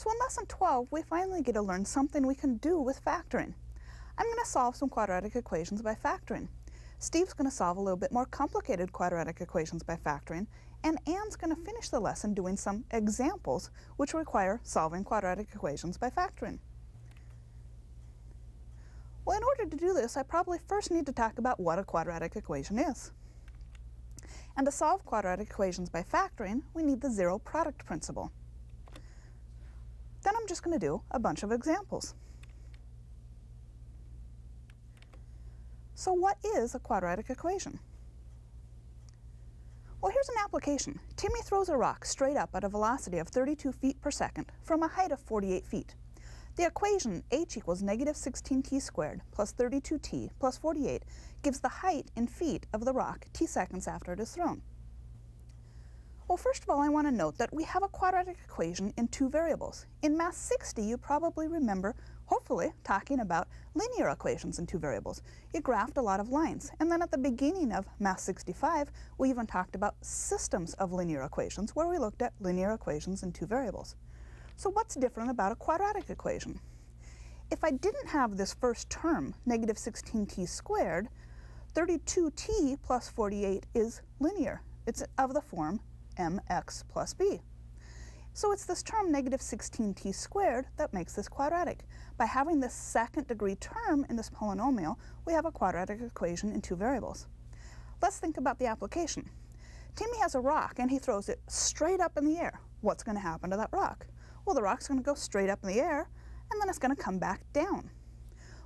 So in Lesson 12, we finally get to learn something we can do with factoring. I'm going to solve some quadratic equations by factoring. Steve's going to solve a little bit more complicated quadratic equations by factoring, and Anne's going to finish the lesson doing some examples which require solving quadratic equations by factoring. Well, in order to do this, I probably first need to talk about what a quadratic equation is. And to solve quadratic equations by factoring, we need the zero product principle. Then I'm just going to do a bunch of examples. So what is a quadratic equation? Well, here's an application. Timmy throws a rock straight up at a velocity of 32 feet per second from a height of 48 feet. The equation h equals negative 16t squared plus 32t plus 48 gives the height in feet of the rock t seconds after it is thrown. Well, first of all, I want to note that we have a quadratic equation in two variables. In Math 60, you probably remember, hopefully, talking about linear equations in two variables. You graphed a lot of lines. And then at the beginning of Math 65, we even talked about systems of linear equations, where we looked at linear equations in two variables. So what's different about a quadratic equation? If I didn't have this first term, negative 16t squared, 32t plus 48 is linear. It's of the form mx plus b. So it's this term negative 16t squared that makes this quadratic. By having this second degree term in this polynomial, we have a quadratic equation in two variables. Let's think about the application. Timmy has a rock and he throws it straight up in the air. What's going to happen to that rock? Well, the rock's going to go straight up in the air and then it's going to come back down.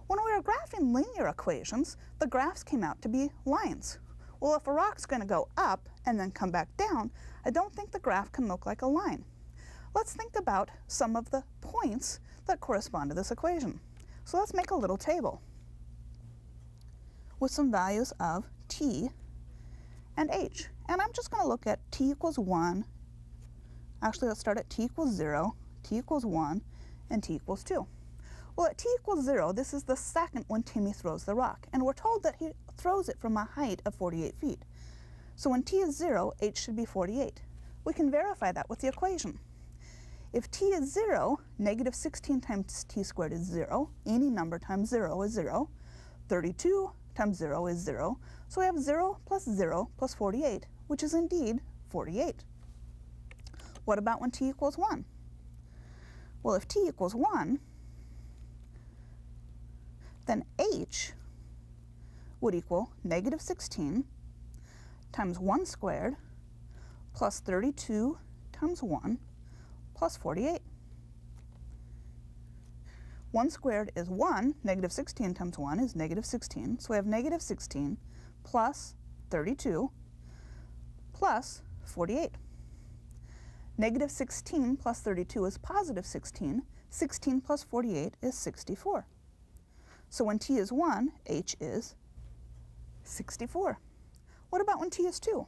When we were graphing linear equations, the graphs came out to be lines. Well, if a rock's going to go up and then come back down, I don't think the graph can look like a line. Let's think about some of the points that correspond to this equation. So let's make a little table with some values of t and h. And I'm just going to look at t equals 1. Actually, let's start at t equals 0, t equals 1, and t equals 2. Well, at t equals 0, this is the second when Timmy throws the rock. And we're told that he throws it from a height of 48 feet. So when t is 0, h should be 48. We can verify that with the equation. If t is 0, negative 16 times t squared is 0. Any number times 0 is 0. 32 times 0 is 0. So we have 0 plus 48, which is indeed 48. What about when t equals 1? Well, if t equals 1, then h would equal negative 16 times 1 squared plus 32 times 1 plus 48. 1 squared is 1. Negative 16 times 1 is negative 16. So we have negative 16 plus 32 plus 48. Negative 16 plus 32 is positive 16. 16 plus 48 is 64. So when t is 1, h is 64. What about when t is 2?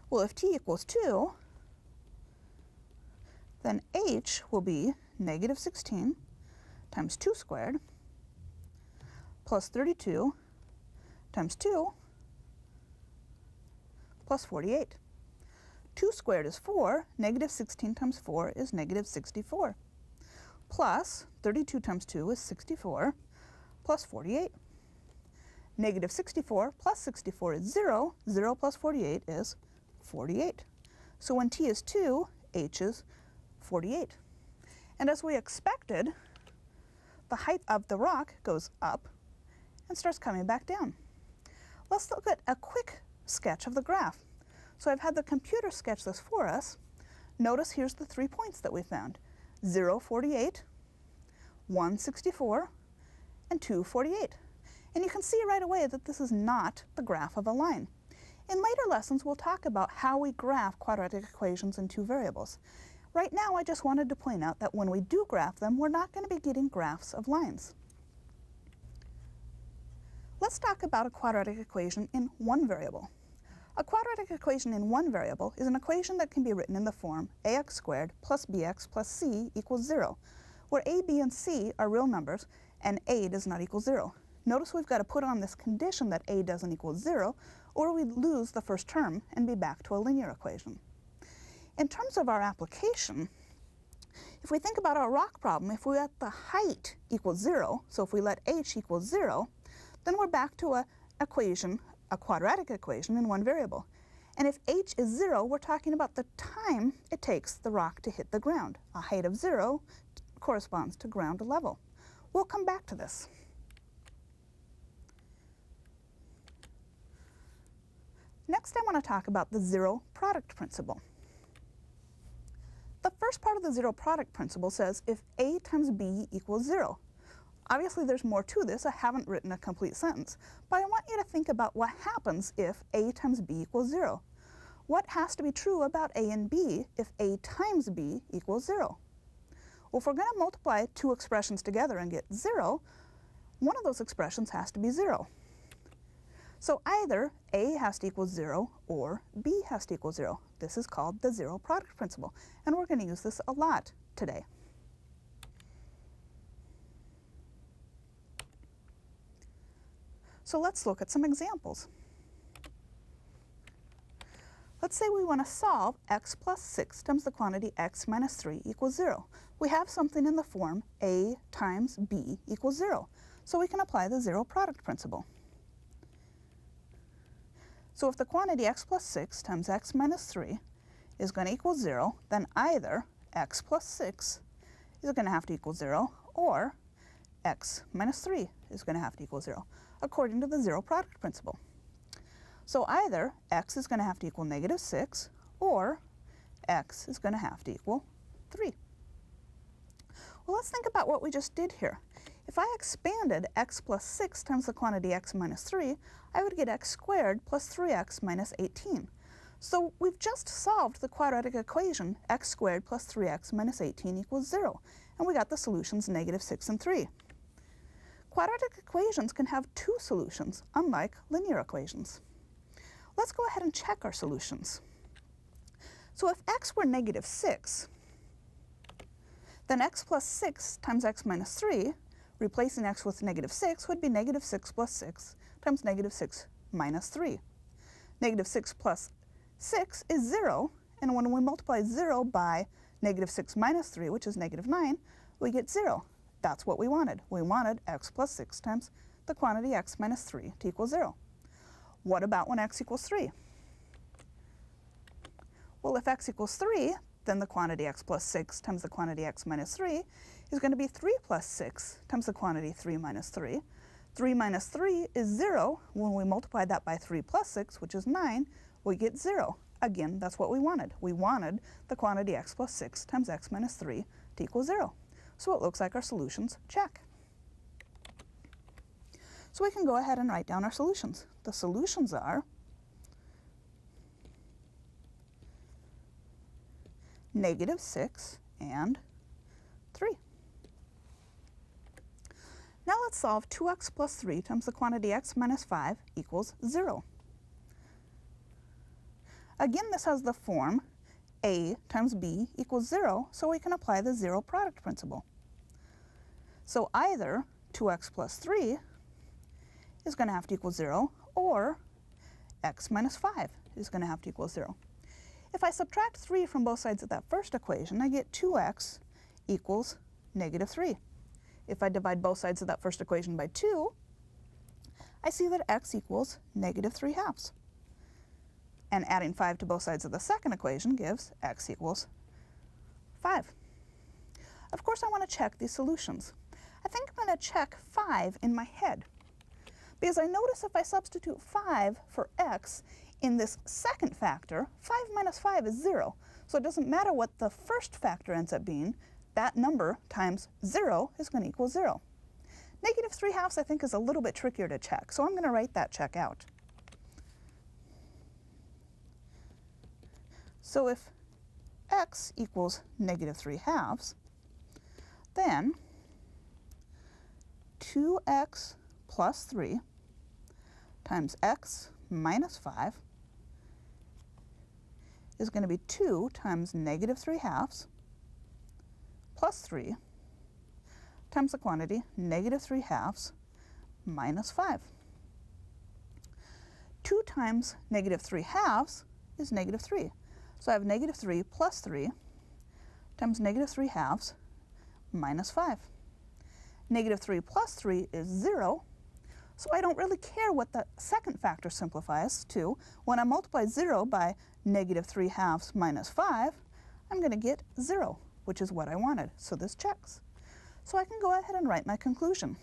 Well, if t equals 2, then h will be negative 16 times 2 squared plus 32 times 2 plus 48. 2 squared is 4. Negative 16 times 4 is negative 64. Plus 32 times 2 is 64 plus 48. Negative 64 plus 64 is 0. 0 plus 48 is 48. So when t is 2, h is 48. And as we expected, the height of the rock goes up and starts coming back down. Let's look at a quick sketch of the graph. So I've had the computer sketch this for us. Notice here's the 3 points that we found. 0, 48, 1, 64, and 2, 48. And you can see right away that this is not the graph of a line. In later lessons, we'll talk about how we graph quadratic equations in two variables. Right now, I just wanted to point out that when we do graph them, we're not going to be getting graphs of lines. Let's talk about a quadratic equation in one variable. A quadratic equation in one variable is an equation that can be written in the form ax squared plus bx plus c equals 0, where a, b, and c are real numbers and a does not equal 0. Notice we've got to put on this condition that a doesn't equal 0, or we lose the first term and be back to a linear equation. In terms of our application, If we think about our rock problem, if we let the height equal 0, so if we let h equal 0, then we're back to a quadratic equation in one variable. And if h is 0, we're talking about the time it takes the rock to hit the ground. A height of 0 corresponds to ground level. We'll come back to this. Next, I want to talk about the zero product principle. The first part of the zero product principle says if a times b equals 0. Obviously, there's more to this. I haven't written a complete sentence, but I want you to think about what happens if a times b equals 0. What has to be true about a and b if a times b equals 0? Well, if we're going to multiply two expressions together and get 0, one of those expressions has to be 0. So either a has to equal 0 or b has to equal 0. This is called the zero product principle, and we're going to use this a lot today. So let's look at some examples. Let's say we want to solve x plus 6 times the quantity x minus 3 equals 0. We have something in the form a times b equals 0, so we can apply the zero product principle. So if the quantity x plus 6 times x minus 3 is going to equal 0, then either x plus 6 is going to have to equal 0, or x minus 3 is going to have to equal 0, according to the zero product principle. So either x is going to have to equal negative 6, or x is going to have to equal 3. Well, let's think about what we just did here. If I expanded x plus 6 times the quantity x minus 3, I would get x squared plus 3x minus 18. So we've just solved the quadratic equation x squared plus 3x minus 18 equals 0, and we got the solutions negative 6 and 3. Quadratic equations can have two solutions, unlike linear equations. Let's go ahead and check our solutions. So if x were negative 6, then x plus 6 times x minus 3, replacing x with negative 6, would be negative 6 plus 6 times negative 6 minus 3. Negative 6 plus 6 is 0, and when we multiply 0 by negative 6 minus 3, which is negative 9, we get 0. That's what we wanted. We wanted x plus 6 times the quantity x minus 3 to equal 0. What about when x equals 3? Well, if x equals 3, then the quantity x plus 6 times the quantity x minus 3 is going to be 3 plus 6 times the quantity 3 minus 3. 3 minus 3 is 0. When we multiply that by 3 plus 6, which is 9, we get 0. Again, that's what we wanted. We wanted the quantity x plus 6 times x minus 3 to equal 0. So it looks like our solutions check. So we can go ahead and write down our solutions. The solutions are negative 6 and 3. Now let's solve 2x plus 3 times the quantity x minus 5 equals 0. Again, this has the form a times b equals 0, so we can apply the zero product principle. So either 2x plus 3 is going to have to equal 0, or x minus 5 is going to have to equal 0. If I subtract 3 from both sides of that first equation, I get 2x equals negative 3. If I divide both sides of that first equation by 2, I see that x equals negative 3/2. And adding 5 to both sides of the second equation gives x equals 5. Of course, I want to check these solutions. I think I'm going to check 5 in my head, because I notice if I substitute 5 for x in this second factor, 5 minus 5 is 0. So it doesn't matter what the first factor ends up being, that number times 0 is going to equal 0. Negative 3/2 I think is a little bit trickier to check, so I'm going to write that check out. So if x equals negative 3/2, then 2x plus 3 times x minus 5 is going to be 2 times negative 3/2 plus 3 times the quantity negative 3/2 minus 5. 2 times negative 3/2 is negative 3. So I have negative 3 plus 3 times negative 3 halves minus 5. Negative 3 plus 3 is 0, so I don't really care what the second factor simplifies to. When I multiply 0 by negative 3 halves minus 5, I'm going to get 0, which is what I wanted, so this checks. So I can go ahead and write my conclusion.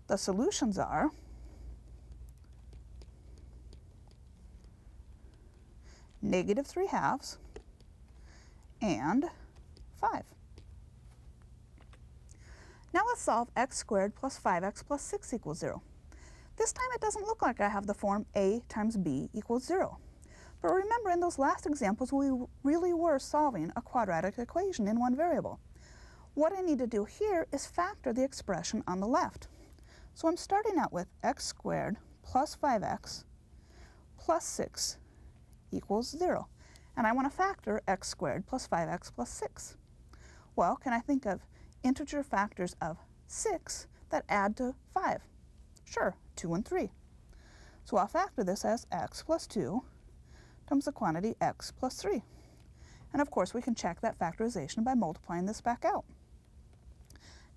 The solutions are negative 3 halves and 5. Now let's solve x squared plus 5x plus 6 equals 0. This time it doesn't look like I have the form a times b equals 0. But remember, in those last examples, we really were solving a quadratic equation in one variable. What I need to do here is factor the expression on the left. So I'm starting out with x squared plus 5x plus 6 equals 0. And I want to factor x squared plus 5x plus 6. Well, can I think of integer factors of 6 that add to 5? Sure, 2 and 3. So I'll factor this as x plus 2 times the quantity x plus 3. And of course, we can check that factorization by multiplying this back out.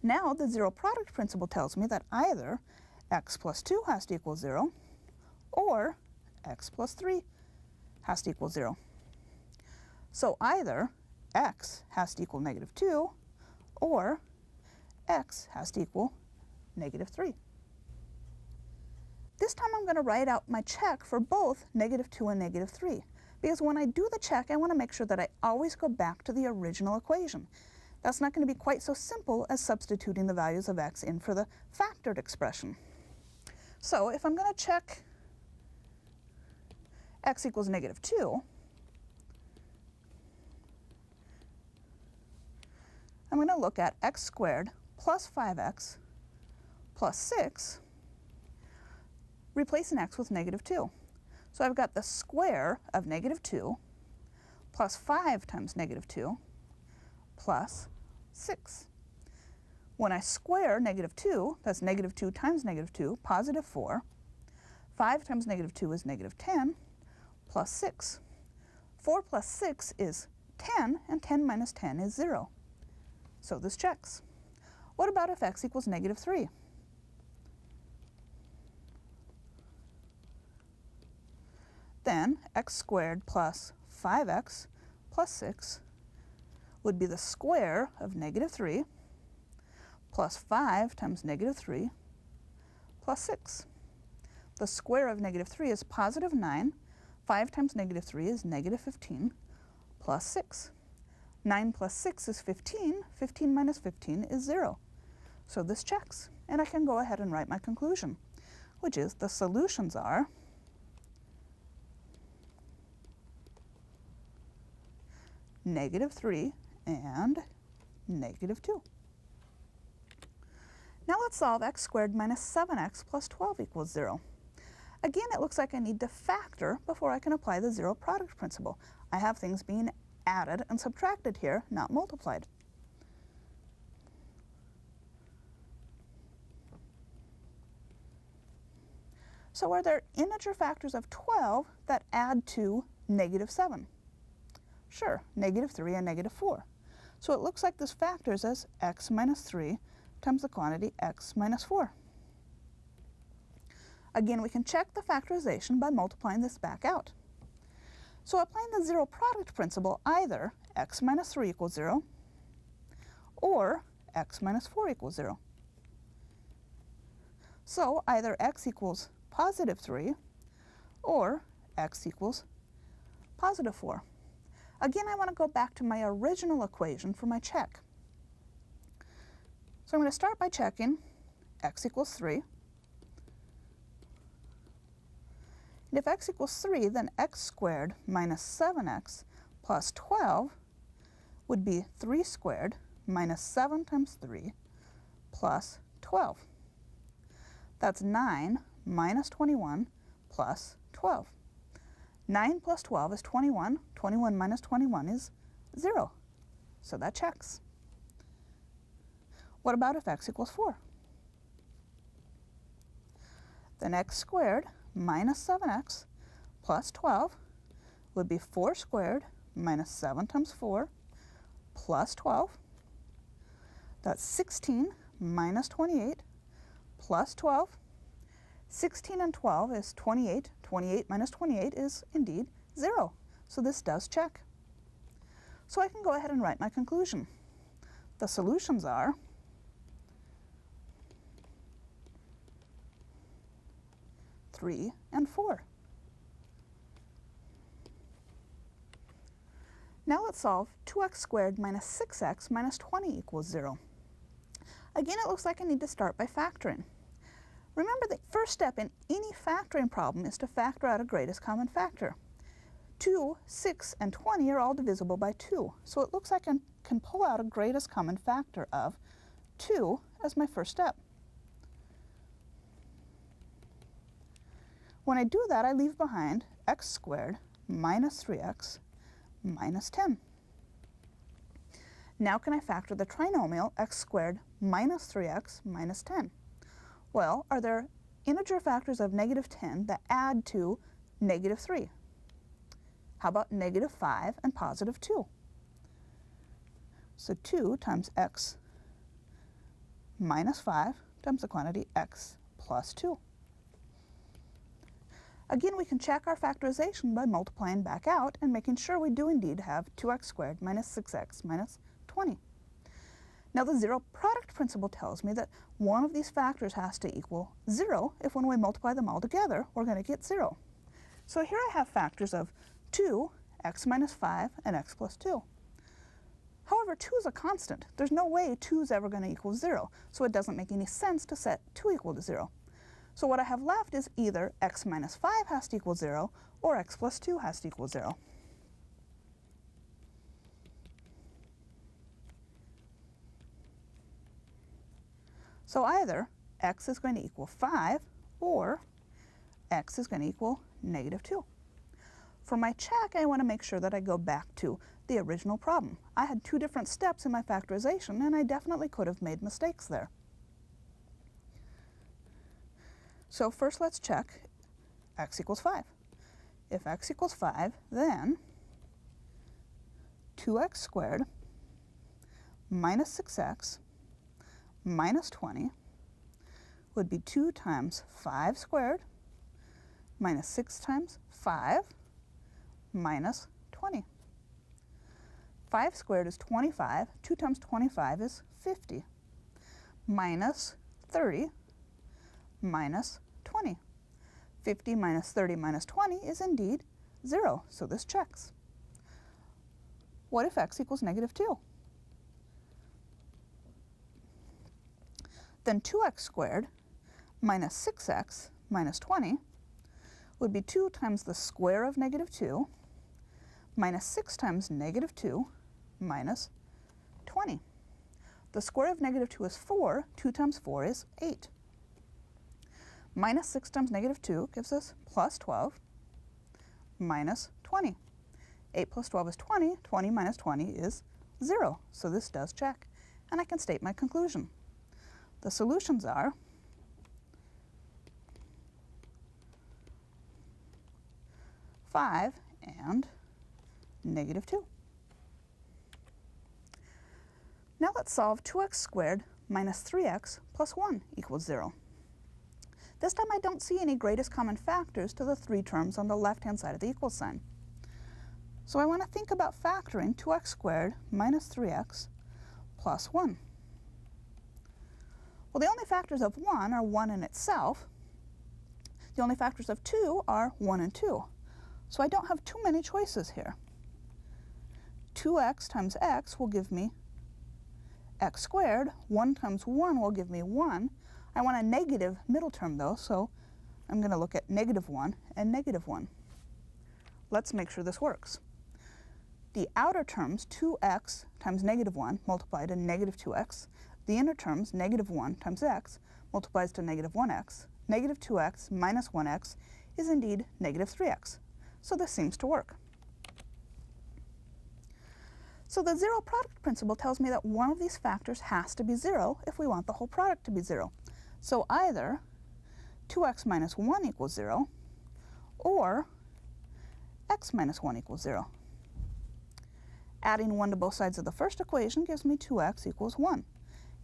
Now, the zero product principle tells me that either x plus 2 has to equal 0 or x plus 3 has to equal 0. So either x has to equal negative 2 or x has to equal negative 3. This time I'm going to write out my check for both negative 2 and negative 3, because when I do the check, I want to make sure that I always go back to the original equation. That's not going to be quite so simple as substituting the values of x in for the factored expression. So if I'm going to check x equals negative 2, I'm going to look at x squared plus 5x plus 6, replacing x with negative 2. So I've got the square of negative 2 plus 5 times negative 2 plus 6. When I square negative 2, that's negative 2 times negative 2, positive 4. 5 times negative 2 is negative 10 plus 6. 4 plus 6 is 10, and 10 minus 10 is 0. So this checks. What about if x equals negative 3? Then x squared plus 5x plus 6 would be the square of negative 3 plus 5 times negative 3 plus 6. The square of negative 3 is positive 9. 5 times negative 3 is negative 15 plus 6. 9 plus 6 is 15. 15 minus 15 is 0. So this checks, and I can go ahead and write my conclusion, which is the solutions are negative 3 and negative 2. Now let's solve x squared minus 7x plus 12 equals 0. Again, it looks like I need to factor before I can apply the zero product principle. I have things being added and subtracted here, not multiplied. So are there integer factors of 12 that add to negative 7? Sure, negative 3 and negative 4. So it looks like this factors as x minus 3 times the quantity x minus 4. Again, we can check the factorization by multiplying this back out. So applying the zero product principle, either x minus 3 equals 0 or x minus 4 equals 0. So either x equals positive 3 or x equals positive 4. Again, I want to go back to my original equation for my check. So I'm going to start by checking x equals 3. And if x equals 3, then x squared minus 7x plus 12 would be 3 squared minus 7 times 3 plus 12. That's 9 minus 21 plus 12. 9 plus 12 is 21. 21 minus 21 is 0. So that checks. What about if x equals 4? Then x squared minus 7x plus 12 would be 4 squared minus 7 times 4 plus 12. That's 16 minus 28 plus 12. 16 and 12 is 28. 28 minus 28 is indeed 0. So this does check. So I can go ahead and write my conclusion. The solutions are 3 and 4. Now let's solve 2x squared minus 6x minus 20 equals 0. Again, it looks like I need to start by factoring. Remember, the first step in any factoring problem is to factor out a greatest common factor. 2, 6, and 20 are all divisible by 2, so it looks like I can pull out a greatest common factor of 2 as my first step. When I do that, I leave behind x squared minus 3x minus 10. Now can I factor the trinomial x squared minus 3x minus 10? Well, are there integer factors of negative 10 that add to negative 3? How about negative 5 and positive 2? So 2 times x minus 5 times the quantity x plus 2. Again, we can check our factorization by multiplying back out and making sure we do indeed have 2x squared minus 6x minus 20. Now the zero product principle tells me that one of these factors has to equal 0 if when we multiply them all together, we're going to get 0. So here I have factors of 2, x minus 5, and x plus 2. However, 2 is a constant. There's no way 2 is ever going to equal 0, so it doesn't make any sense to set 2 equal to 0. So what I have left is either x minus 5 has to equal 0 or x plus 2 has to equal 0. So either x is going to equal 5 or x is going to equal negative 2. For my check, I want to make sure that I go back to the original problem. I had 2 different steps in my factorization, and I definitely could have made mistakes there. So first let's check x equals 5. If x equals 5, then 2x squared minus 6x minus 20 would be 2 times 5 squared minus 6 times 5 minus 20. 5 squared is 25. 2 times 25 is 50. Minus 30 minus 20. 50 minus 30 minus 20 is indeed 0, so this checks. What if x equals negative 2? Then 2x squared minus 6x minus 20 would be 2 times the square of negative 2 minus 6 times negative 2 minus 20. The square of negative 2 is 4. 2 times 4 is 8. Minus 6 times negative 2 gives us plus 12 minus 20. 8 plus 12 is 20. 20 minus 20 is 0. So this does check. And I can state my conclusion. The solutions are 5 and negative 2. Now let's solve 2x squared minus 3x plus 1 equals 0. This time I don't see any greatest common factors to the 3 terms on the left-hand side of the equal sign. So I want to think about factoring 2x squared minus 3x plus 1. Well, the only factors of 1 are 1 in itself. The only factors of 2 are 1 and 2. So I don't have too many choices here. 2x times x will give me x squared. 1 times 1 will give me 1. I want a negative middle term, though, so I'm going to look at negative 1 and negative 1. Let's make sure this works. The outer terms, 2x times negative 1, multiplied to negative 2x. The inner terms, negative 1 times x, multiplies to negative 1x. Negative 2x minus 1x is indeed negative 3x. So this seems to work. So the zero product principle tells me that one of these factors has to be 0 if we want the whole product to be 0. So either 2x minus 1 equals 0, or x minus 1 equals 0. Adding 1 to both sides of the first equation gives me 2x equals 1.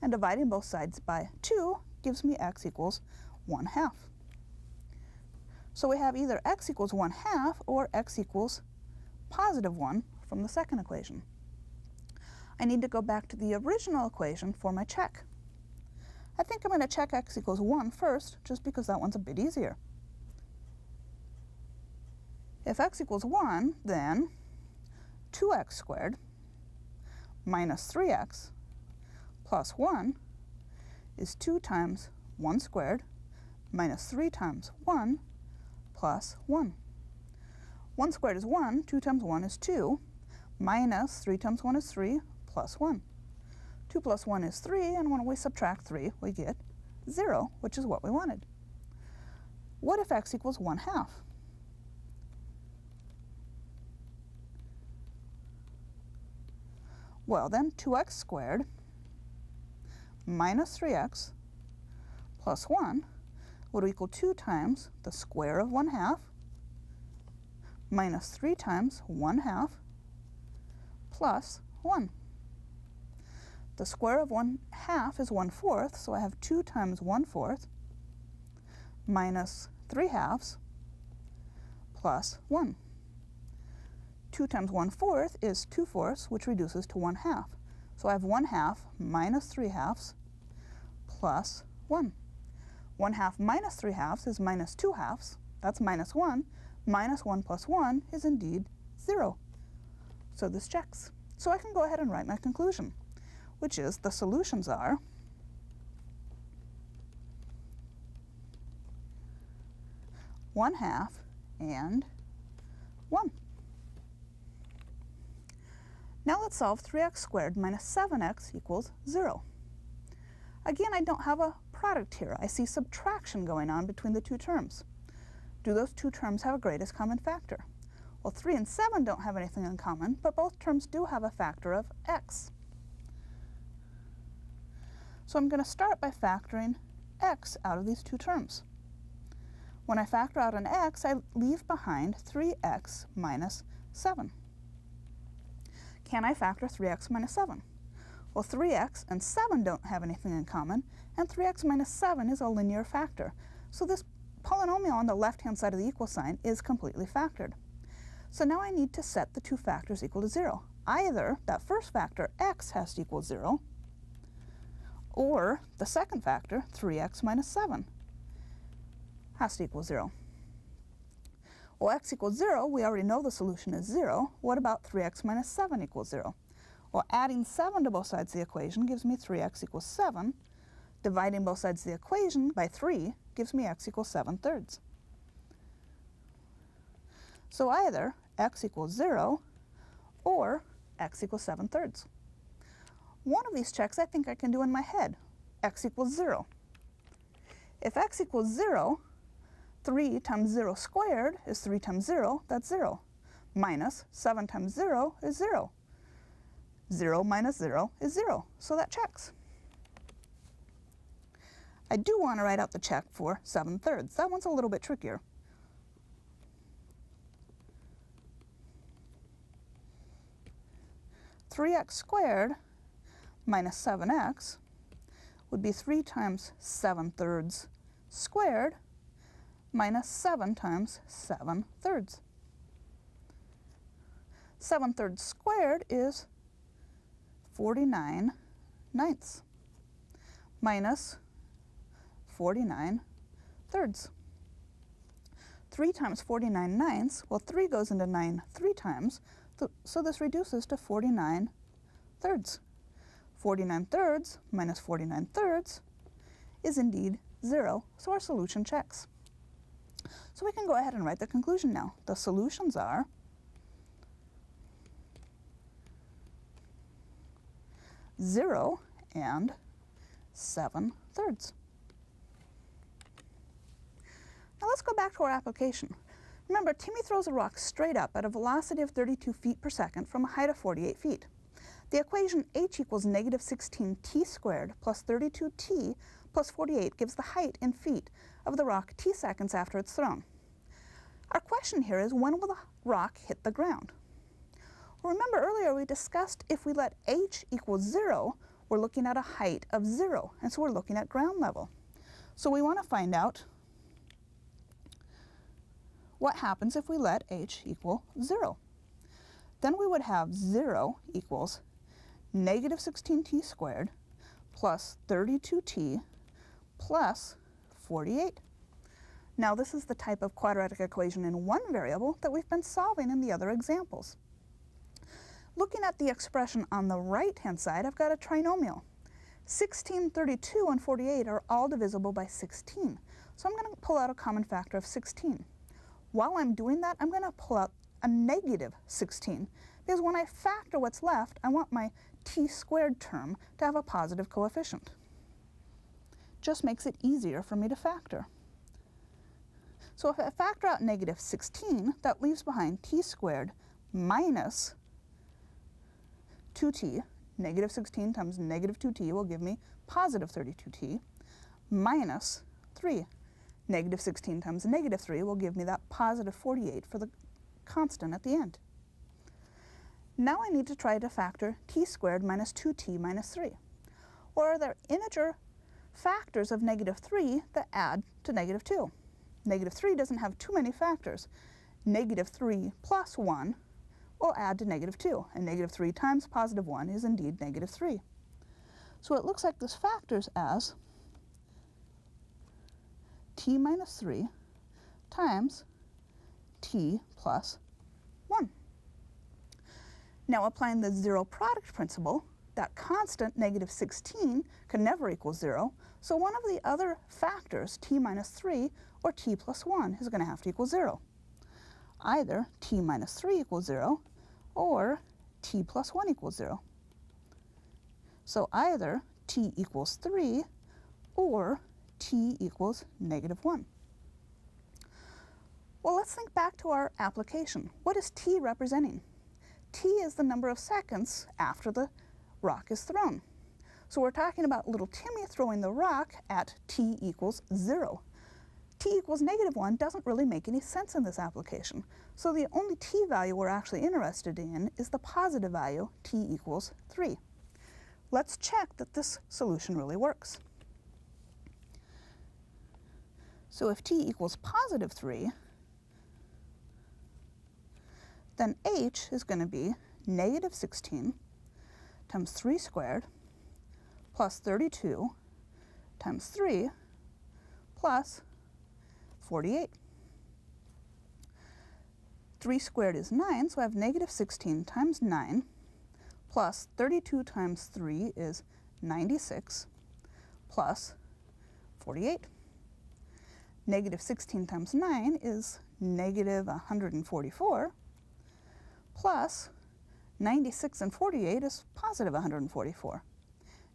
And dividing both sides by 2 gives me x equals 1/2. So we have either x equals 1/2 or x equals +1 from the second equation. I need to go back to the original equation for my check. I think I'm going to check x equals 1 first, just because that one's a bit easier. If x equals 1, then 2x squared minus 3x plus 1 is 2 times 1 squared minus 3 times 1 plus 1. 1 squared is 1, 2 times 1 is 2, minus 3 times 1 is 3, plus 1. 2 plus 1 is 3, and when we subtract 3, we get 0, which is what we wanted. What if x equals 1/2? Well, then 2x squared minus 3x plus 1 would equal 2 times the square of 1/2 minus 3 times 1/2 plus 1. The square of 1/2 is 1/4, so I have 2 times 1/4 minus 3/2 plus 1. 2 times 1/4 is 2/4, which reduces to 1/2. So I have 1/2 minus 3/2 plus 1. 1/2 minus 3/2 is minus 2/2. That's minus 1. Minus 1 plus 1 is indeed 0. So this checks. So I can go ahead and write my conclusion, which is the solutions are (1/2) and 1. Now let's solve 3x squared minus 7x equals 0. Again, I don't have a product here. I see subtraction going on between the two terms. Do those two terms have a greatest common factor? Well, 3 and 7 don't have anything in common, but both terms do have a factor of x. So I'm going to start by factoring x out of these two terms. When I factor out an x, I leave behind 3x minus 7. Can I factor 3x minus 7? Well, 3x and 7 don't have anything in common, and 3x minus 7 is a linear factor. So this polynomial on the left-hand side of the equal sign is completely factored. So now I need to set the two factors equal to 0. Either that first factor, x, has to equal 0, or the second factor, 3x minus 7, has to equal 0. Well, x equals 0, we already know the solution is 0. What about 3x minus 7 equals 0? Well, adding 7 to both sides of the equation gives me 3x equals 7. Dividing both sides of the equation by 3 gives me x equals 7/3. So either x equals 0 or x equals 7/3. One of these checks I think I can do in my head. X equals 0. If x equals 0, 3 times 0 squared is 3 times 0, that's 0. Minus 7 times 0 is 0. 0 minus 0 is 0, so that checks. I do want to write out the check for 7/3. That one's a little bit trickier. (3x squared minus 7x would be 3 times 7/3 squared minus 7 times 7/3. 7/3 squared is 49/9 minus 49/3. 3 times 49/9, well, 3 goes into 9 3 times, so this reduces to 49/3. 49/3 minus 49/3 is indeed 0, so our solution checks. So we can go ahead and write the conclusion now. The solutions are (0 and 7/3). Now let's go back to our application. Remember, Timmy throws a rock straight up at a velocity of 32 feet per second from a height of 48 feet. The equation h equals negative 16t squared plus 32t plus 48 gives the height in feet of the rock t seconds after it's thrown. Our question here is, when will the rock hit the ground? Remember earlier we discussed if we let h equal 0, we're looking at a height of 0, and so we're looking at ground level. So we want to find out what happens if we let h equal 0. Then we would have 0 equals negative 16t squared plus 32t plus 48. Now this is the type of quadratic equation in one variable that we've been solving in the other examples. Looking at the expression on the right-hand side, I've got a trinomial. 16, 32, and 48 are all divisible by 16. So I'm going to pull out a common factor of 16. While I'm doing that, I'm going to pull out a negative 16, because when I factor what's left, I want my t squared term to have a positive coefficient. Just makes it easier for me to factor. So if I factor out negative 16, that leaves behind t squared minus 2t. Negative 16 times negative 2t will give me positive 32t, minus 3. Negative 16 times negative 3 will give me that positive 48 for the constant at the end. Now I need to try to factor t squared minus 2t minus 3. Or are there integer factors of negative 3 that add to negative 2? Negative 3 doesn't have too many factors. Negative 3 plus 1 will add to negative 2, and negative 3 times positive 1 is indeed negative 3. So it looks like this factors as t minus 3 times t plus 1. Now applying the zero product principle, that constant negative 16 can never equal 0, so one of the other factors, t minus 3 or t plus 1, is going to have to equal 0. Either t minus 3 equals 0 or t plus 1 equals 0. So either t equals 3 or t equals negative 1. Well, let's think back to our application. What is t representing? T is the number of seconds after the rock is thrown. So we're talking about little Timmy throwing the rock at t equals 0. T equals negative 1 doesn't really make any sense in this application. So the only t value we're actually interested in is the positive value, t equals 3. Let's check that this solution really works. So if t equals positive 3, then h is going to be negative 16 times 3 squared plus 32 times 3 plus 48. 3 squared is 9, so I have negative 16 times 9 plus 32 times 3 is 96 plus 48. Negative 16 times 9 is negative 144 plus 96 and 48 is positive 144.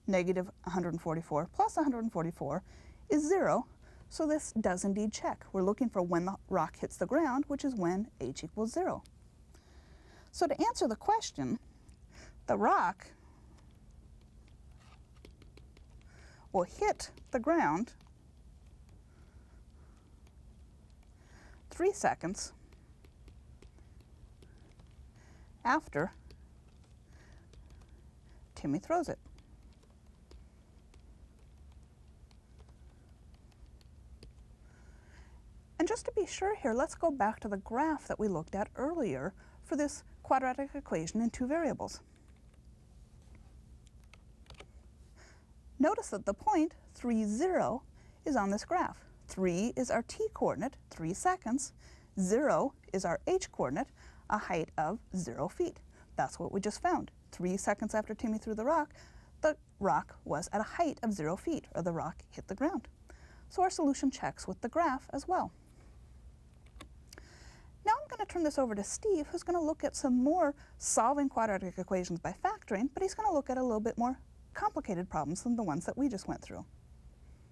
Negative 144 plus 144 is 0, so this does indeed check. We're looking for when the rock hits the ground, which is when h equals 0. So to answer the question, the rock will hit the ground 3 seconds after Timmy throws it. And just to be sure here, let's go back to the graph that we looked at earlier for this quadratic equation in 2 variables. Notice that the point 3, 0 is on this graph. 3 is our t-coordinate, 3 seconds. 0 is our h-coordinate, a height of 0 feet. That's what we just found. 3 seconds after Timmy threw the rock was at a height of 0 feet, or the rock hit the ground. So our solution checks with the graph as well. Now I'm going to turn this over to Steve, who's going to look at some more solving quadratic equations by factoring, but he's going to look at a little bit more complicated problems than the ones that we just went through.